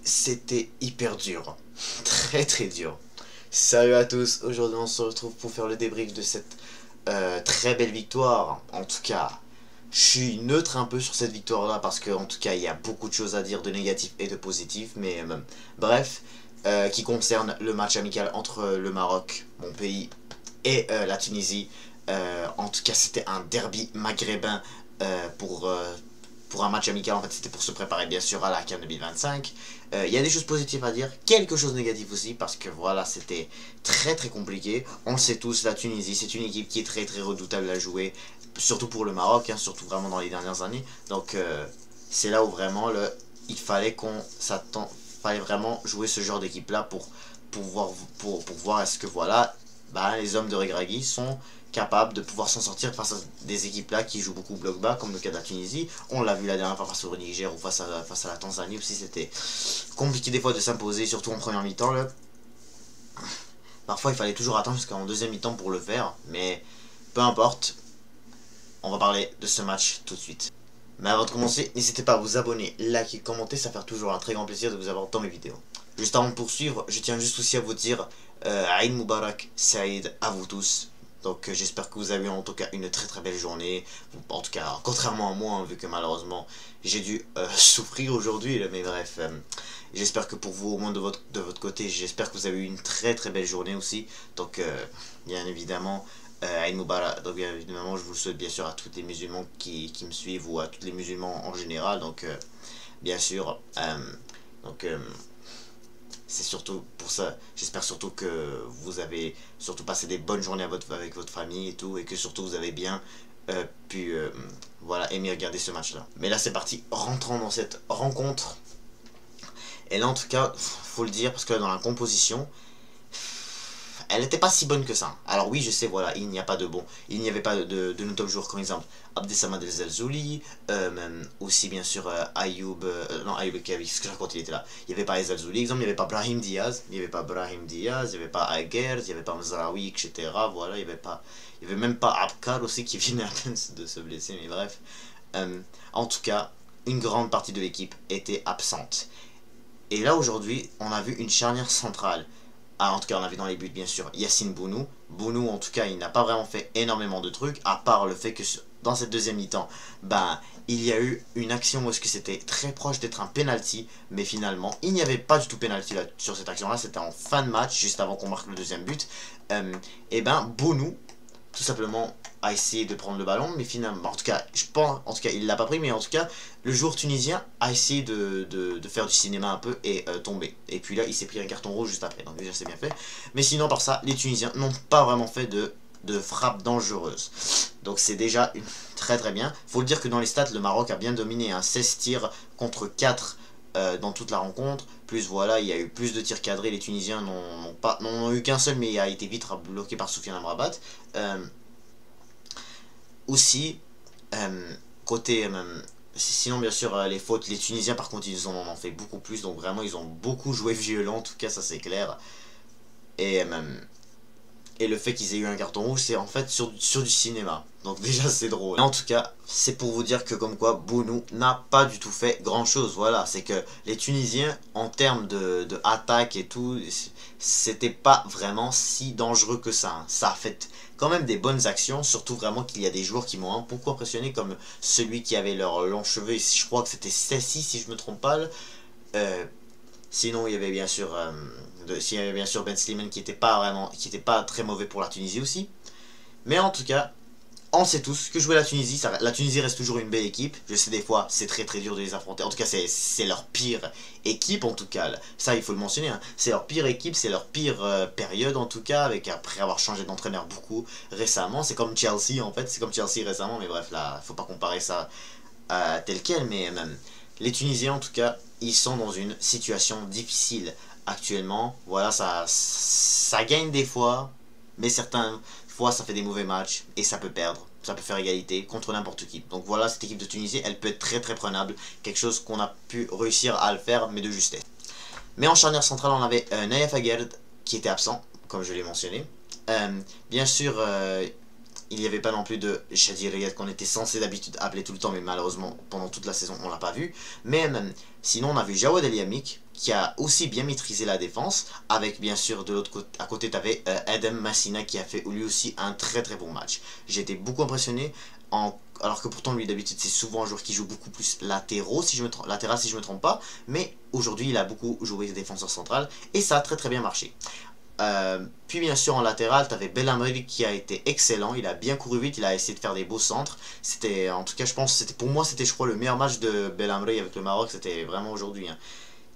c'était hyper dur. Très très dur. Salut à tous, aujourd'hui on se retrouve pour faire le débrief de cette très belle victoire. En tout cas, je suis neutre un peu sur cette victoire là parce qu'en tout cas il y a beaucoup de choses à dire de négatif et de positif. Mais bref, qui concerne le match amical entre le Maroc, mon pays, et la Tunisie. En tout cas c'était un derby maghrébin pour un match amical. En fait c'était pour se préparer bien sûr à la CAN 2025. Il y a des choses positives à dire, quelques choses négatives aussi, parce que voilà, c'était très très compliqué. On le sait tous, la Tunisie, c'est une équipe qui est très très redoutable à jouer, surtout pour le Maroc, hein, surtout vraiment dans les dernières années. Donc c'est là où vraiment il fallait fallait vraiment jouer ce genre d'équipe là pour voir est-ce que voilà, les hommes de Regragui sont capables de pouvoir s'en sortir face à des équipes là qui jouent beaucoup bloc bas, comme le cas de la Tunisie. On l'a vu la dernière fois face au Niger ou face à la Tanzanie aussi, c'était compliqué des fois de s'imposer, surtout en première mi-temps là. Parfois il fallait toujours attendre jusqu'en deuxième mi-temps pour le faire, mais peu importe, on va parler de ce match tout de suite. Mais avant de commencer, n'hésitez pas à vous abonner, liker, commenter, ça fait toujours un très grand plaisir de vous avoir dans mes vidéos. Juste avant de poursuivre, je tiens juste aussi à vous dire Aïd Moubarak, Saïd à vous tous. Donc j'espère que vous avez eu en tout cas une très très belle journée. En tout cas, contrairement à moi, hein, vu que malheureusement j'ai dû souffrir aujourd'hui. Mais bref, j'espère que pour vous, au moins de votre côté, j'espère que vous avez eu une très très belle journée aussi. Donc bien évidemment, Aïd Moubarak. Donc bien évidemment, je vous le souhaite bien sûr à tous les musulmans qui me suivent ou à tous les musulmans en général. Donc bien sûr, c'est surtout pour ça, j'espère surtout que vous avez surtout passé des bonnes journées avec votre famille et tout, et que surtout vous avez bien pu voilà, aimer regarder ce match là. Mais là c'est parti, rentrons dans cette rencontre. Et là en tout cas, faut le dire, parce que là, dans la composition, elle n'était pas si bonne que ça. Alors oui, je sais, voilà, il n'y a pas de bon. Il n'y avait pas de nos top joueurs, comme exemple Abdessamad El Zelzouli, aussi bien sûr Ayoub, non Ayoub Kavi, ce que je raconte, il était là. Il n'y avait pas El Zelzouli, exemple, il n'y avait pas Brahim Diaz, il n'y avait pas Brahim Diaz, il n'y avait pas Aguerd, il n'y avait pas Mzraoui, etc. Voilà, il n'y avait même pas Abkar aussi qui venait à peine de se blesser, mais bref. En tout cas, une grande partie de l'équipe était absente. Et là aujourd'hui, on a vu une charnière centrale. En tout cas, on a vu dans les buts, bien sûr, Yacine Bounou. Bounou, en tout cas, il n'a pas vraiment fait énormément de trucs, à part le fait que dans cette deuxième mi-temps, il y a eu une action où est-ce que c'était très proche d'être un penalty, mais finalement, il n'y avait pas du tout penalty là, sur cette action-là. C'était en fin de match, juste avant qu'on marque le deuxième but. Bounou, tout simplement, a essayé de prendre le ballon, mais finalement, en tout cas, je pense, en tout cas, il l'a pas pris, mais en tout cas, le joueur tunisien a essayé de faire du cinéma un peu et tomber. Et puis là, il s'est pris un carton rouge juste après, donc déjà c'est bien fait. Mais sinon, par ça, les Tunisiens n'ont pas vraiment fait de frappe dangereuse. Donc c'est déjà très très bien. Faut le dire que dans les stats, le Maroc a bien dominé, hein, 16 tirs contre 4 dans toute la rencontre. Plus voilà, il y a eu plus de tirs cadrés. Les Tunisiens n'ont eu qu'un seul, mais il a été vite bloqué par Soufiane Amrabat. Aussi, côté... sinon, bien sûr, les fautes, les Tunisiens, par contre, ils en ont fait beaucoup plus. Donc, vraiment, ils ont beaucoup joué violent. En tout cas, ça, c'est clair. Et le fait qu'ils aient eu un carton rouge, c'est en fait sur du cinéma. Donc, déjà, c'est drôle. Mais en tout cas, c'est pour vous dire que, comme quoi, Bounou n'a pas du tout fait grand-chose. Voilà, c'est que les Tunisiens, en termes de attaque et tout, c'était pas vraiment si dangereux que ça. Hein. Ça a fait quand même des bonnes actions, surtout vraiment qu'il y a des joueurs qui m'ont beaucoup impressionné, comme celui qui avait leurs longs cheveux, je crois que c'était Sessi si je me trompe pas. Sinon il y avait bien sûr Ben Slimane qui était pas très mauvais pour la Tunisie aussi. Mais en tout cas, on sait tous que jouer la Tunisie, la Tunisie reste toujours une belle équipe. Je sais des fois c'est très très dur de les affronter. En tout cas c'est leur pire équipe en tout cas. Ça il faut le mentionner. Hein. C'est leur pire équipe, c'est leur pire période en tout cas. Après avoir changé d'entraîneur beaucoup récemment. C'est comme Chelsea en fait. C'est comme Chelsea récemment. Mais bref là, faut pas comparer ça tel quel. Mais les Tunisiens en tout cas, ils sont dans une situation difficile actuellement. Voilà, ça gagne des fois. Mais certaines fois ça fait des mauvais matchs et ça peut perdre, ça peut faire égalité contre n'importe qui. Donc voilà, cette équipe de Tunisie, elle peut être très très prenable, quelque chose qu'on a pu réussir à le faire, mais de justesse. Mais en charnière centrale, on avait Naïef Aguerd qui était absent, comme je l'ai mentionné. Bien sûr, il n'y avait pas non plus de Shadi Riyad qu'on était censé d'habitude appeler tout le temps, mais malheureusement pendant toute la saison on l'a pas vu. Mais sinon on a vu Jawad El Yamik qui a aussi bien maîtrisé la défense, avec bien sûr de l'autre côté, à côté tu avais Adam Massina qui a fait lui aussi un très très bon match. J'ai été beaucoup impressionné, alors que pourtant lui d'habitude c'est souvent un joueur qui joue beaucoup plus latéraux, latéral si je me trompe pas, mais aujourd'hui il a beaucoup joué défenseur central et ça a très très bien marché. Puis bien sûr en latéral, tu avais Belhamri qui a été excellent, il a bien couru vite, il a essayé de faire des beaux centres. C'était, en tout cas je pense, pour moi c'était je crois le meilleur match de Belhamri avec le Maroc, c'était vraiment aujourd'hui. Hein.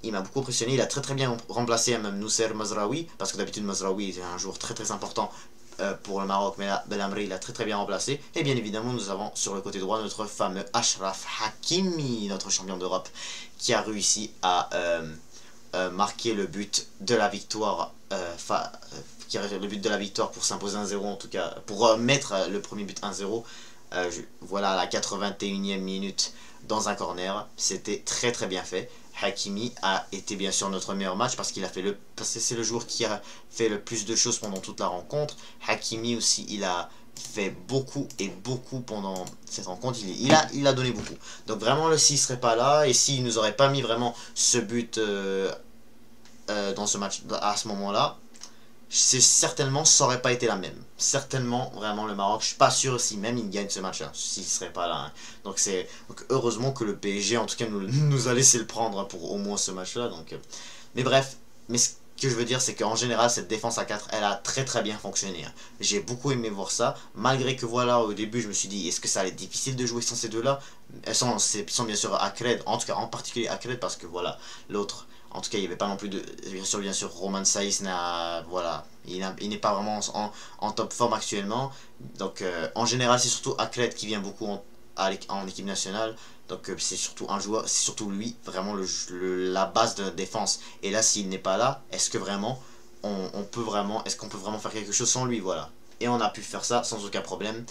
Il m'a beaucoup impressionné, il a très très bien remplacé même Noussair Mazraoui, parce que d'habitude Mazraoui est un joueur très très important pour le Maroc, mais là Belhamri il a très très bien remplacé. Et bien évidemment nous avons sur le côté droit notre fameux Achraf Hakimi, notre champion d'Europe, qui a réussi à marquer le but de la victoire, qui a le but de la victoire pour s'imposer 1-0 en tout cas, pour mettre le premier but 1-0. Voilà, à la 81e minute dans un corner, c'était très très bien fait. Hakimi a été bien sûr notre meilleur match parce qu'il a fait parce que c'est le joueur qui a fait le plus de choses pendant toute la rencontre. Hakimi aussi, il a fait beaucoup et beaucoup pendant cette rencontre, il a donné beaucoup. Donc vraiment, s'il serait pas là et s'il nous aurait pas mis vraiment ce but dans ce match à ce moment-là, c'est certainement ça aurait pas été la même. Certainement vraiment le Maroc, je suis pas sûr si même il gagne ce match-là, s'il serait pas là. Hein. Donc heureusement que le PSG en tout cas nous a laissé le prendre pour au moins ce match-là. Donc mais bref, mais ce que je veux dire c'est qu'en général cette défense à 4 elle a très très bien fonctionné. Hein. J'ai beaucoup aimé voir ça, malgré que voilà au début je me suis dit est-ce que ça allait être difficile de jouer sans ces deux-là. Elles sont bien sûr Akred, en tout cas en particulier Akred parce que voilà l'autre. En tout cas, il n'y avait pas non plus de... Bien sûr, Romain Saïs voilà, il n'est pas vraiment en top forme actuellement. Donc, en général, c'est surtout Akred qui vient beaucoup en équipe nationale. Donc, c'est surtout un joueur, c'est surtout lui, vraiment la base de la défense. Et là, s'il n'est pas là, est-ce que vraiment, est-ce qu'on peut vraiment faire quelque chose sans lui, voilà. Et on a pu faire ça sans aucun problème.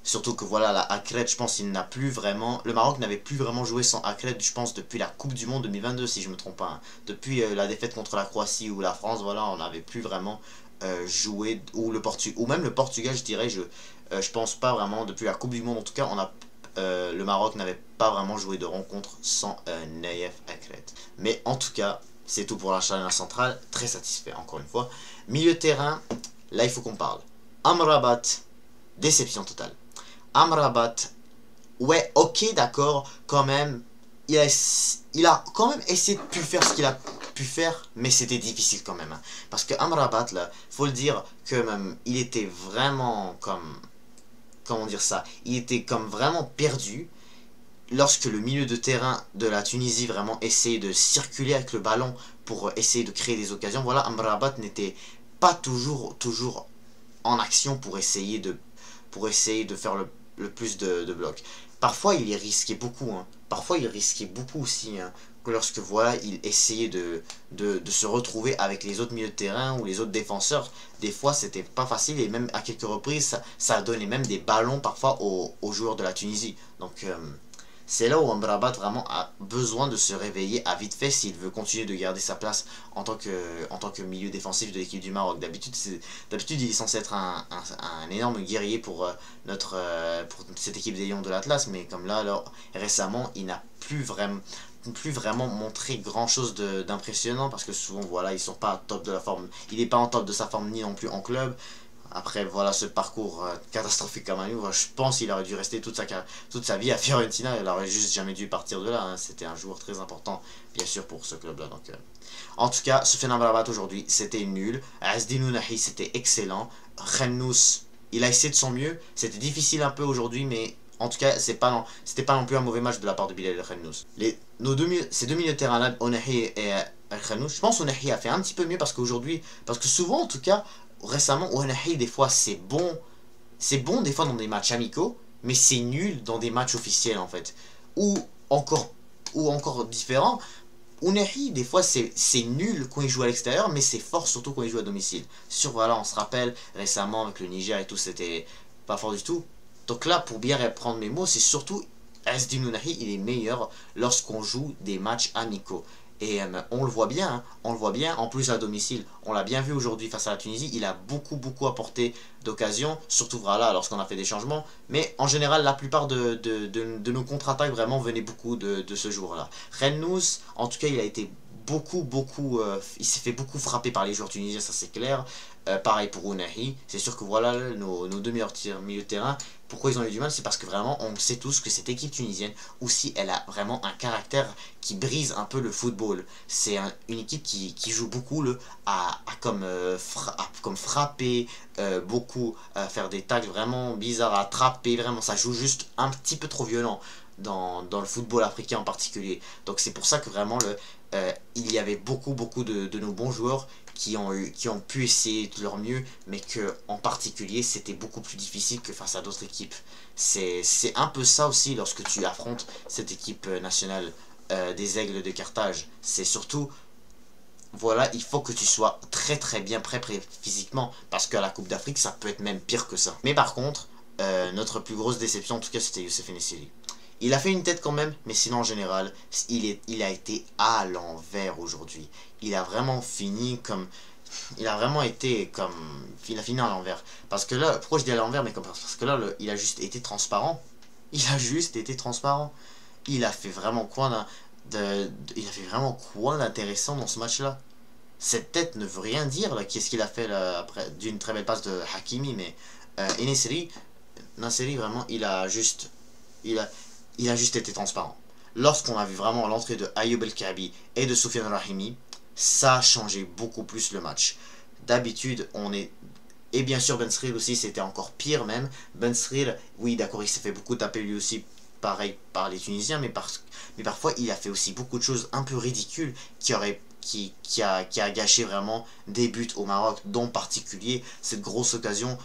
Surtout que voilà, la Akred, je pense il n'a plus vraiment... Le Maroc n'avait plus vraiment joué sans Akred, je pense, depuis la Coupe du Monde 2022, si je me trompe pas. Hein. Depuis la défaite contre la Croatie ou la France, voilà, on n'avait plus vraiment joué... Ou même le Portugal, je dirais, je pense pas vraiment, depuis la Coupe du Monde, en tout cas, le Maroc n'avait pas vraiment joué de rencontre sans Nayef Akred. Mais en tout cas, c'est tout pour la charnière centrale, très satisfait, encore une fois. Milieu de terrain, là il faut qu'on parle. Amrabat, déception totale. Amrabat, ouais, ok, d'accord, quand même, il a quand même essayé de faire ce qu'il a pu faire, mais c'était difficile quand même. Hein. Parce que Amrabat, là, faut le dire que même, il était vraiment comme, comment dire ça, il était comme vraiment perdu lorsque le milieu de terrain de la Tunisie vraiment essayait de circuler avec le ballon pour essayer de créer des occasions. Voilà, Amrabat n'était pas toujours en action pour essayer de faire le plus de blocs. Parfois il risquait beaucoup, hein. Parfois il risquait beaucoup aussi, hein. Lorsque voilà, il essayait de se retrouver avec les autres milieux de terrain ou les autres défenseurs, des fois c'était pas facile et même à quelques reprises ça donnait même des ballons parfois aux joueurs de la Tunisie. Donc c'est là où Amrabat vraiment a besoin de se réveiller à vite fait s'il veut continuer de garder sa place en tant que milieu défensif de l'équipe du Maroc. D'habitude il est censé être un énorme guerrier pour cette équipe des Lions de l'Atlas, mais comme là alors, récemment il n'a plus vraiment montré grand chose d'impressionnant parce que souvent voilà ils sont pas à top de la forme, il n'est pas en top de sa forme ni non plus en club. Après voilà ce parcours catastrophique comme un livre, je pense qu'il aurait dû rester toute sa vie à Fiorentina, il aurait juste jamais dû partir de là, hein. C'était un joueur très important bien sûr pour ce club là. Donc, en tout cas Soufiane Amrabat aujourd'hui c'était nul, Azdin Ounahi c'était excellent, Khennous il a essayé de son mieux, c'était difficile un peu aujourd'hui mais en tout cas c'était pas non plus un mauvais match de la part de Bilal Khennous. Ces deux milieux de terrain là, Ounahi et Khennous, je pense Ounahi a fait un petit peu mieux parce que souvent en tout cas récemment, Ounahi, des fois, c'est bon des fois dans des matchs amicaux, mais c'est nul dans des matchs officiels, en fait. Ou encore différent, Ounahi, des fois, c'est nul quand il joue à l'extérieur, mais c'est fort surtout quand il joue à domicile. Voilà, on se rappelle, récemment, avec le Niger et tout, c'était pas fort du tout. Donc là, pour bien reprendre mes mots, c'est surtout Azdin Ounahi, il est meilleur lorsqu'on joue des matchs amicaux. Et on le voit bien, hein, en plus à domicile, on l'a bien vu aujourd'hui face à la Tunisie, il a beaucoup apporté d'occasions, surtout voilà, lorsqu'on a fait des changements, mais en général la plupart de nos contre-attaques vraiment venaient beaucoup de ce jour-là. Khennous, en tout cas il a été il s'est fait beaucoup frapper par les joueurs tunisiens, ça c'est clair. Pareil pour Ounahi. C'est sûr que voilà, nos deux meilleurs milieux de terrain, pourquoi ils ont eu du mal, c'est parce que vraiment, on sait tous que cette équipe tunisienne, aussi, elle a vraiment un caractère qui brise un peu le football. C'est une équipe qui joue beaucoup comme frapper, beaucoup à faire des tacles vraiment bizarres, à attraper, vraiment, ça joue juste un petit peu trop violent dans le football africain en particulier. Donc c'est pour ça que vraiment, il y avait beaucoup de nos bons joueurs qui ont pu essayer de leur mieux, mais que en particulier c'était beaucoup plus difficile que face à d'autres équipes. C'est un peu ça aussi lorsque tu affrontes cette équipe nationale des Aigles de Carthage. C'est surtout, voilà, il faut que tu sois très bien prêt physiquement, parce qu'à la Coupe d'Afrique ça peut être même pire que ça. Mais par contre, notre plus grosse déception en tout cas c'était Youssef Enesiri. Il a fait une tête quand même, mais sinon en général, il a été à l'envers aujourd'hui. Il a vraiment fini comme... Il a vraiment été comme... Il a fini à l'envers. Parce que là, pourquoi je dis à l'envers, mais parce que là, il a juste été transparent. Il a juste été transparent. Il a fait vraiment il a fait vraiment quoi d'intéressant dans ce match-là. Cette tête ne veut rien dire, là. Qu'est-ce qu'il a fait là, après d'une très belle passe de Hakimi, mais Enesiri, vraiment, il a juste été transparent. Lorsqu'on a vu vraiment l'entrée de Ayoub El Kaabi et de Soufiane Rahimi, ça a changé beaucoup plus le match. D'habitude, et bien sûr, Ben Sril aussi, c'était encore pire même. Ben Sril, oui, d'accord, il s'est fait beaucoup taper lui aussi, pareil, par les Tunisiens, mais parfois, il a fait aussi beaucoup de choses un peu ridicules qui a gâché vraiment des buts au Maroc, dont en particulier cette grosse occasion,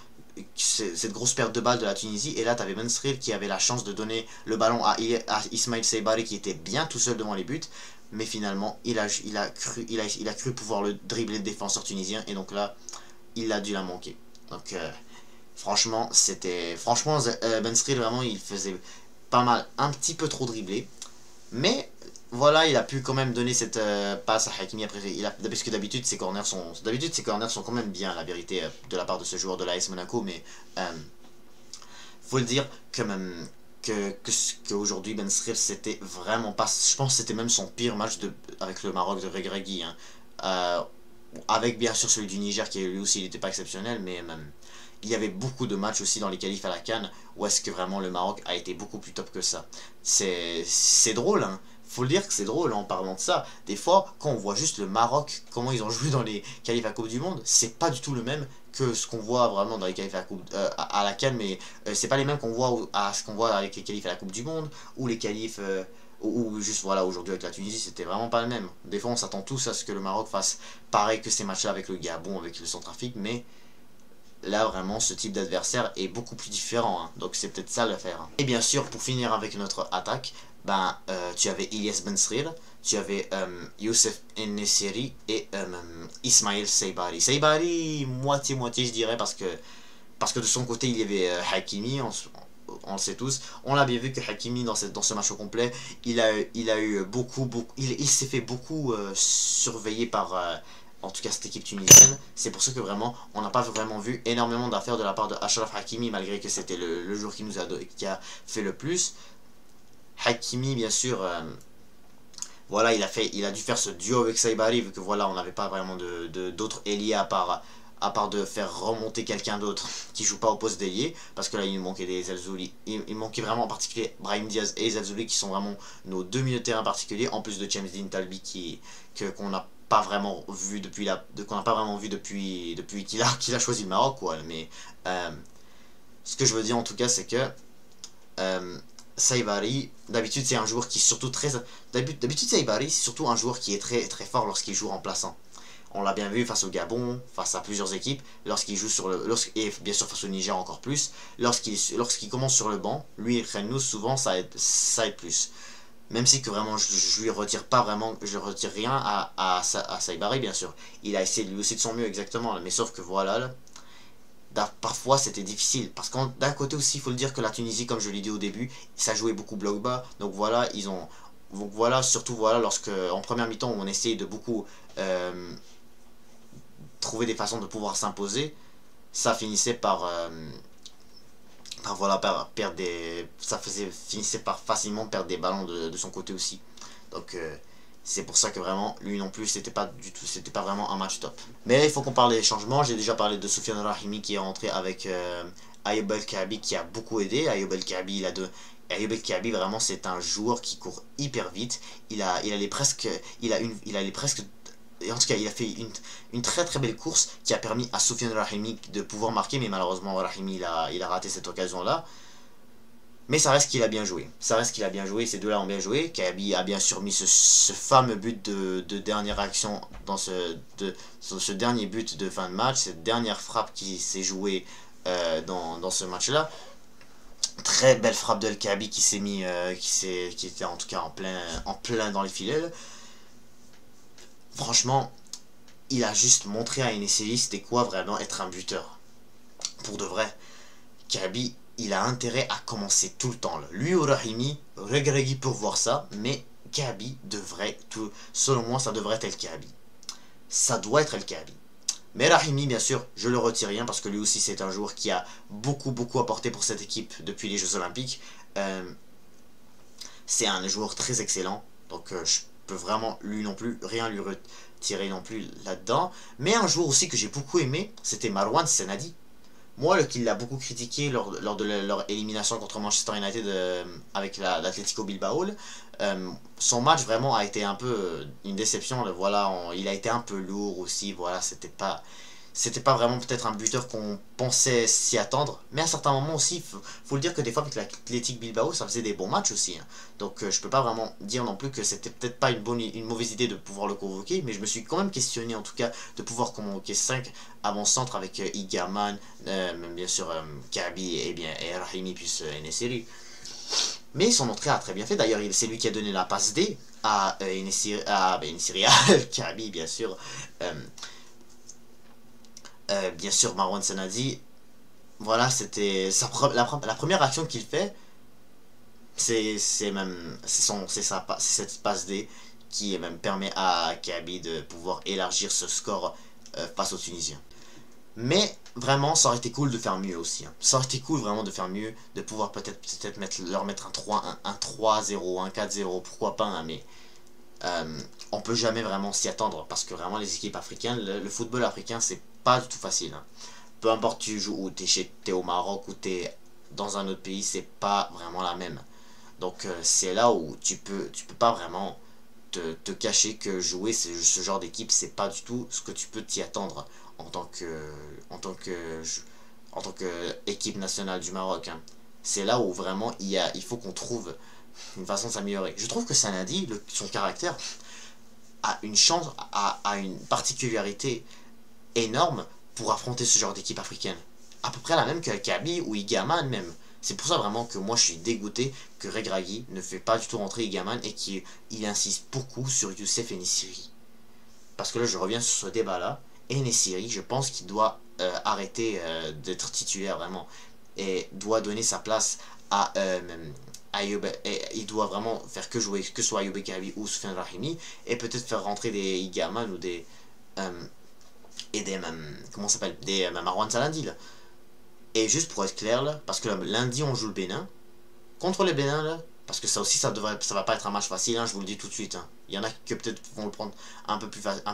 cette grosse perte de balle de la Tunisie. Et là tu avais Ben Sril qui avait la chance de donner le ballon à Ismail Saibari qui était bien tout seul devant les buts, mais finalement il a cru pouvoir le dribbler le défenseur tunisien, et donc là il a dû la manquer. Donc franchement Ben Sril vraiment il faisait pas mal, un petit peu trop dribblé, mais voilà, il a pu quand même donner cette passe à Hakimi après. Parce que d'habitude ses corners sont quand même bien, la vérité, de la part de ce joueur de l'AS Monaco, mais faut le dire que même qu'aujourd'hui Ben Srif, c'était vraiment pas, je pense que c'était même son pire match avec le Maroc de Regragui, hein. Avec bien sûr celui du Niger qui lui aussi il n'était pas exceptionnel, mais il y avait beaucoup de matchs aussi dans les qualifs à la CAN où est-ce que vraiment le Maroc a été beaucoup plus top que ça. C'est drôle, hein. Faut le dire que c'est drôle en parlant de ça. Des fois, quand on voit juste le Maroc, comment ils ont joué dans les qualifs à la Coupe du Monde, c'est pas du tout le même que ce qu'on voit vraiment dans les qualifs à la CAN, mais c'est pas les mêmes qu'on voit à ce qu'on voit avec les qualifs à la Coupe du Monde, ou les qualifs, ou juste voilà, aujourd'hui avec la Tunisie, c'était vraiment pas le même. Des fois, on s'attend tous à ce que le Maroc fasse pareil que ces matchs-là avec le Gabon, avec le Centrafrique, mais là vraiment ce type d'adversaire est beaucoup plus différent, hein. Donc c'est peut-être ça l'affaire, hein. Et bien sûr, pour finir avec notre attaque, tu avais Ilyes Ben Sril, tu avais Youssef Enesiri et Ismail Saibari. Saibari, moitié-moitié je dirais, parce que de son côté il y avait Hakimi, on le sait tous. On l'a bien vu que Hakimi dans ce match au complet, il a eu il s'est fait beaucoup surveiller par en tout cas cette équipe tunisienne. C'est pour ça que vraiment on n'a pas vraiment vu énormément d'affaires de la part de Achraf Hakimi, malgré que c'était le joueur qui a fait le plus. Hakimi bien sûr, voilà, il a dû faire ce duo avec Saibari, vu que voilà, on n'avait pas vraiment d'autres ailiers à part de faire remonter quelqu'un d'autre qui joue pas au poste d'ailier, parce que là il manquait des Zelzouli, il manquait vraiment en particulier Brahim Diaz et Zelzouli qui sont vraiment nos deux milieux de terrain particuliers, en plus de James Dean Talbi qu'on n'a pas vraiment vu depuis qu'il a choisi le Maroc, quoi. Mais ce que je veux dire en tout cas, c'est que Saibari, d'habitude c'est un joueur qui est surtout d'habitude Saibari c'est surtout un joueur qui est très fort lorsqu'il joue remplaçant. On l'a bien vu face au Gabon, face à plusieurs équipes, lorsqu'il joue et bien sûr face au Niger encore plus, lorsqu'il commence sur le banc, lui et Khennou, souvent ça aide plus. Même si que vraiment je lui retire pas vraiment, je retire rien à Saibari bien sûr. Il a essayé lui aussi de son mieux exactement, mais sauf que voilà, là, parfois c'était difficile, parce que d'un côté aussi il faut le dire que la Tunisie, comme je l'ai dit au début, ça jouait beaucoup bloc bas, donc voilà, surtout voilà, lorsque en première mi-temps on essayait de beaucoup trouver des façons de pouvoir s'imposer, ça finissait par finissait par facilement perdre des ballons de son côté aussi. Donc C'est pour ça que vraiment, lui non plus, c'était pas vraiment un match top. Mais il faut qu'on parle des changements. J'ai déjà parlé de Soufiane Rahimi qui est rentré avec Ayoub El Kaabi qui a beaucoup aidé. Ayoub El Kaabi, Ayoub El Kaabi, vraiment, c'est un joueur qui court hyper vite. Il allait presque, il allait presque, en tout cas, il a fait une très très belle course qui a permis à Soufiane Rahimi de pouvoir marquer, mais malheureusement, Rahimi, il a raté cette occasion-là. Mais ça reste qu'il a bien joué. Ça reste qu'il a bien joué. Ces deux-là ont bien joué. Kaabi a bien sûr mis ce fameux but de dernière action dans ce dernier but de fin de match. Cette dernière frappe qui s'est jouée dans ce match-là. Très belle frappe de El Kaabi qui s'est mis, qui était en tout cas en plein dans les filets. Franchement, il a juste montré à Enesiri c'était quoi vraiment être un buteur. Pour de vrai. Kaabi, il a intérêt à commencer tout le temps. Là. Lui ou Rahimi, Regragui pour voir ça, mais Kaabi devrait, selon moi, ça devrait être El Kaabi. Ça doit être El Kaabi. Mais Rahimi, bien sûr, je le retire rien parce que lui aussi, c'est un joueur qui a beaucoup apporté pour cette équipe depuis les Jeux Olympiques. C'est un joueur très excellent, donc je peux vraiment, lui non plus, rien lui retirer non plus là-dedans. Mais un joueur aussi que j'ai beaucoup aimé, c'était Marouane Senadi. Moi, qui l'a beaucoup critiqué lors de leur élimination contre Manchester United avec l'Atlético Bilbao, son match vraiment a été un peu une déception. Voilà, il a été un peu lourd aussi. Voilà, c'était pas vraiment peut-être un buteur qu'on pensait s'y attendre. Mais à certains moments aussi, faut le dire que des fois avec l'Athletic Bilbao, ça faisait des bons matchs aussi. Hein. Donc je peux pas vraiment dire non plus que c'était peut-être pas une mauvaise idée de pouvoir le convoquer. Mais je me suis quand même questionné en tout cas de pouvoir convoquer 5 avant-centre avec Igaman, bien sûr Kaabi et Rahimi plus Enesiri. Mais son entrée a très bien fait. D'ailleurs, c'est lui qui a donné la passe D à Enesiri, à Kaabi bien sûr. Bien sûr, Marouane Senadi, voilà, c'était la première action qu'il fait, c'est cette passe D qui même permet à Kaabi de pouvoir élargir ce score face aux Tunisiens. Mais vraiment, ça aurait été cool de faire mieux aussi. Hein. Ça aurait été cool vraiment de faire mieux, de pouvoir peut-être leur mettre un 3-0, un 4-0, pourquoi pas, hein, mais on peut jamais vraiment s'y attendre parce que vraiment les équipes africaines, le football africain, c'est pas du tout facile. Hein. Peu importe tu joues ou t'es au Maroc ou t'es dans un autre pays, c'est pas vraiment la même. Donc c'est là où tu peux pas vraiment te cacher que jouer ce genre d'équipe, c'est pas du tout ce que tu peux t'y attendre en tant que équipe nationale du Maroc. Hein. C'est là où vraiment il faut qu'on trouve une façon de s'améliorer. Je trouve que Sanadi, son caractère, a une chance, a une particularité énorme pour affronter ce genre d'équipe africaine. À peu près la même que Kaabi ou Igaman même. C'est pour ça vraiment que moi je suis dégoûté que Regragui ne fait pas du tout rentrer Igaman et qu'il insiste beaucoup sur Youssef Enesiri. Parce que là je reviens sur ce débat là. Enesiri, je pense qu'il doit arrêter d'être titulaire vraiment. Et doit donner sa place à Ayoub, et il doit vraiment faire que jouer, que ce soit Ayoub Kaabi ou Soufiane Rahimi, et peut-être faire rentrer des Igaman ou des comment ça s'appelle, des Marouane Senadi là. Et juste pour être clair là, parce que là, lundi on joue le Bénin contre le Bénin là, parce que ça aussi ça va pas être un match facile, hein, je vous le dis tout de suite. Hein. Il y en a qui peut-être vont le prendre un peu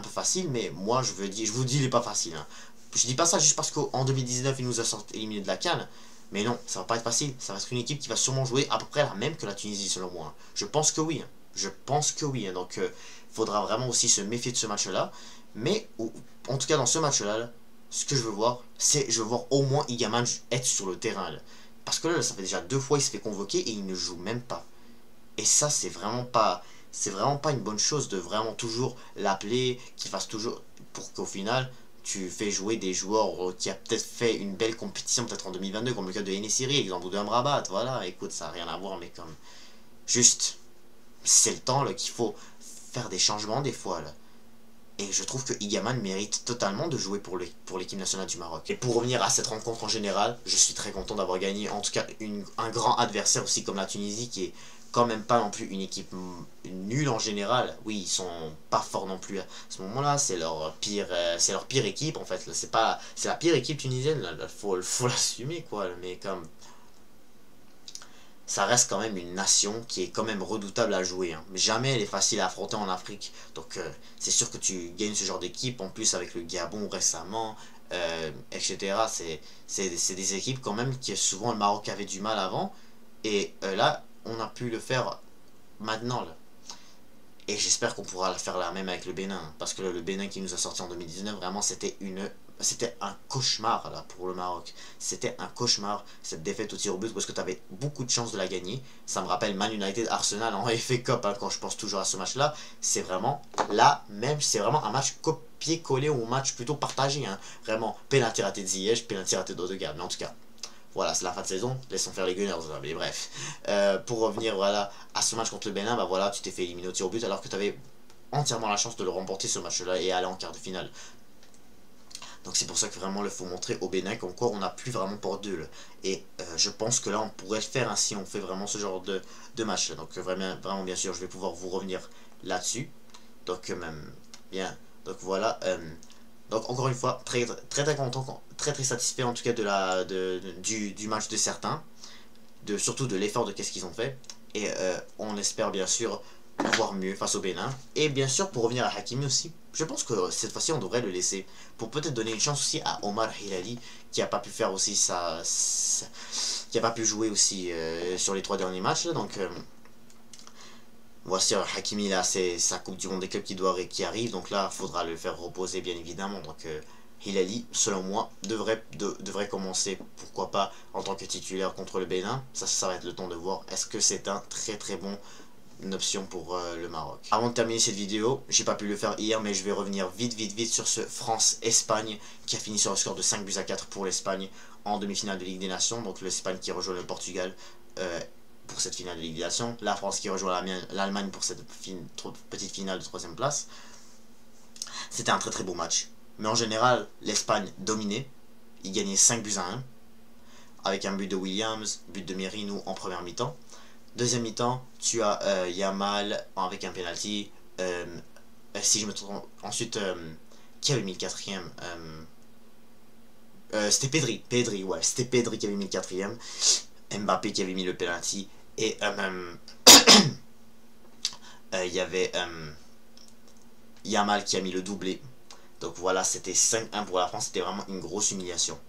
facile, mais moi je vous dis il est pas facile. Hein. Je dis pas ça juste parce qu'en 2019 il nous a éliminé de la CAN. Mais non, ça va pas être facile. Ça reste une équipe qui va sûrement jouer à peu près la même que la Tunisie, selon moi. Je pense que oui. Je pense que oui. Donc, il faudra vraiment aussi se méfier de ce match-là. Mais, en tout cas, dans ce match-là, ce que je veux voir, c'est je veux voir au moins Igaman être sur le terrain. Là. Parce que là, ça fait déjà 2 fois il se fait convoquer et il ne joue même pas. Et ça, c'est vraiment pas une bonne chose de vraiment toujours l'appeler, qu'il fasse toujours, pour qu'au final tu fais jouer des joueurs qui a peut-être fait une belle compétition peut-être en 2022 comme le cas de Enesiri, exemple de Amrabat, voilà, écoute, ça n'a rien à voir, mais comme juste c'est le temps là qu'il faut faire des changements des fois là. Et je trouve que Igaman mérite totalement de jouer pour l'équipe nationale du Maroc. Et pour revenir à cette rencontre en général, je suis très content d'avoir gagné, en tout cas un grand adversaire aussi comme la Tunisie qui est quand même pas non plus une équipe nulle en général. Oui, ils sont pas forts non plus à ce moment-là, c'est leur pire équipe en fait. C'est la pire équipe tunisienne, là, faut l'assumer quoi, mais comme ça reste quand même une nation qui est quand même redoutable à jouer. Hein. Jamais elle est facile à affronter en Afrique. Donc c'est sûr que tu gagnes ce genre d'équipe, en plus avec le Gabon récemment, etc. C'est des équipes quand même que souvent le Maroc avait du mal avant. Et là, on a pu le faire maintenant. Là. Et j'espère qu'on pourra faire la même avec le Bénin. Parce que le Bénin qui nous a sorti en 2019, vraiment c'était un cauchemar là pour le Maroc. C'était un cauchemar cette défaite au tir au but parce que tu avais beaucoup de chances de la gagner. Ça me rappelle Man United Arsenal en FA Cup hein, quand je pense toujours à ce match là. C'est vraiment c'est vraiment un match copié-collé ou un match plutôt partagé. Hein. Vraiment, penalty raté de Ziyech, penalty raté d'Odegaard. Mais en tout cas, voilà, c'est la fin de saison, laissons faire les Gunners, là, mais bref. Pour revenir voilà, à ce match contre le Bénin, bah voilà, tu t'es fait éliminer au tir au but alors que tu avais entièrement la chance de le remporter ce match-là et aller en quart de finale. Donc c'est pour ça que vraiment il faut montrer au Bénin qu'encore on n'a plus vraiment peur d'eux. Et je pense que là on pourrait le faire hein, si on fait vraiment ce genre de match. Donc vraiment bien sûr je vais pouvoir vous revenir là-dessus. Donc bien, donc voilà. Donc encore une fois très content, très satisfait en tout cas du match de certains. Surtout de l'effort de qu'est-ce qu'ils ont fait. Et on espère bien sûr voir mieux face au Bénin. Et bien sûr, pour revenir à Hakimi aussi, je pense que cette fois-ci, on devrait le laisser. Pour peut-être donner une chance aussi à Omar Hilali, qui a pas pu faire aussi qui a pas pu jouer aussi sur les 3 derniers matchs. Là, donc, voici Hakimi, là, c'est sa Coupe du Monde des clubs qui arrive. Donc là, il faudra le faire reposer, bien évidemment. Donc, Hilali, selon moi, devrait commencer, pourquoi pas, en tant que titulaire contre le Bénin. Ça va être le temps de voir. Est-ce que c'est un très bon une option pour le Maroc. Avant de terminer cette vidéo, j'ai pas pu le faire hier, mais je vais revenir vite sur ce France-Espagne qui a fini sur le score de 5-4 pour l'Espagne en demi-finale de Ligue des Nations. Donc l'Espagne qui rejoint le Portugal pour cette finale de Ligue des Nations. La France qui rejoint l'Allemagne pour cette petite finale de 3ème place. C'était un très beau match. Mais en général, l'Espagne dominait. Il gagnait 5-1 avec un but de Williams, but de Merino en première mi-temps. Deuxième mi-temps, tu as Yamal avec un penalty. Si je me trompe, ensuite, qui avait mis le 4ème c'était Pedri, ouais, c'était Pedri qui avait mis le 4ème. Mbappé qui avait mis le penalty. Et il y avait Yamal qui a mis le doublé. Donc voilà, c'était 5-1 pour la France. C'était vraiment une grosse humiliation.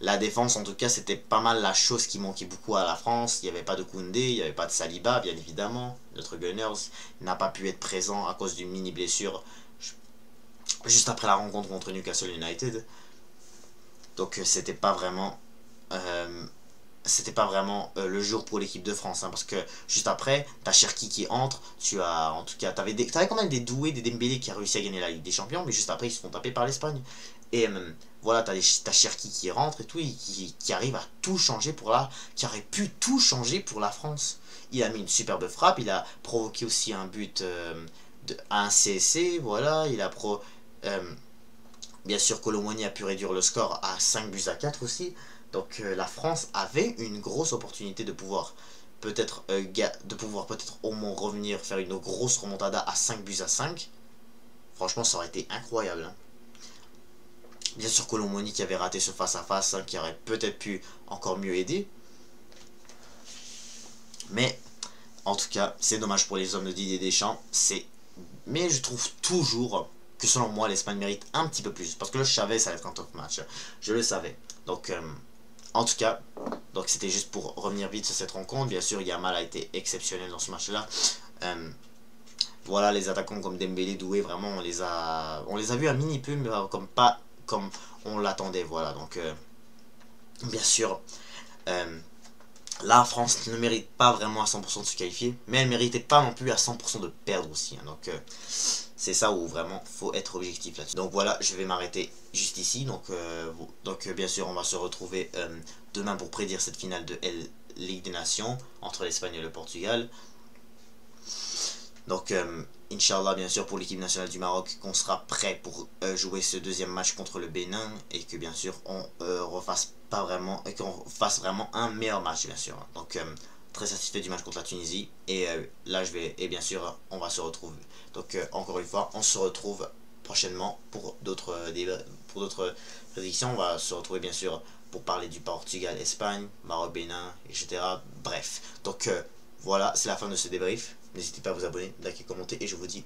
La défense, en tout cas, c'était pas mal la chose qui manquait beaucoup à la France. Il n'y avait pas de Koundé, il n'y avait pas de Saliba, bien évidemment. Notre Gunners n'a pas pu être présent à cause d'une mini blessure juste après la rencontre contre Newcastle United. Donc c'était pas vraiment le jour pour l'équipe de France, hein, parce que juste après, t'as Cherki qui entre, en tout cas, t'avais quand même des Doué, des Dembélé qui a réussi à gagner la Ligue des Champions, mais juste après, ils se font taper par l'Espagne. Et voilà, t'as Cherki qui rentre et tout, qui arrive à tout changer qui aurait pu tout changer pour la France. Il a mis une superbe frappe, il a provoqué aussi un but à un CSC, voilà, bien sûr, Colomoni a pu réduire le score à 5-4 aussi. Donc la France avait une grosse opportunité de pouvoir peut-être au moins revenir, faire une grosse remontada à 5-5. Franchement, ça aurait été incroyable. Hein. Bien sûr, Colomoni qui avait raté ce face-à-face, hein, qui aurait peut-être pu encore mieux aider. Mais, en tout cas, c'est dommage pour les hommes de Didier Deschamps. Mais je trouve toujours que selon moi, l'Espagne mérite un petit peu plus. Parce que là, je savais que ça allait être un top match. Je le savais. Donc, en tout cas, c'était juste pour revenir vite sur cette rencontre. Bien sûr, Yamal a été exceptionnel dans ce match-là. Voilà, les attaquants comme Dembélé, Doué, vraiment, on les a vus un mini peu, mais pas comme on l'attendait. Voilà, donc, bien sûr, la France ne mérite pas vraiment à 100% de se qualifier, mais elle ne méritait pas non plus à 100% de perdre aussi. Hein, donc, c'est ça où vraiment faut être objectif là-dessus. Donc voilà, je vais m'arrêter juste ici. Donc bien sûr, on va se retrouver demain pour prédire cette finale de Ligue des Nations entre l'Espagne et le Portugal. Donc, Inch'Allah, bien sûr, pour l'équipe nationale du Maroc, qu'on sera prêt pour jouer ce deuxième match contre le Bénin et que, bien sûr, on refasse pas vraiment, et qu'on fasse vraiment un meilleur match, bien sûr. Donc, très satisfait du match contre la Tunisie. Et là, bien sûr, on va se retrouver. Donc, encore une fois, on se retrouve prochainement pour d'autres prédictions. On va se retrouver, bien sûr, pour parler du Portugal, Espagne, Maroc, Bénin, etc. Bref, donc voilà, c'est la fin de ce débrief. N'hésitez pas à vous abonner, liker, commenter et je vous dis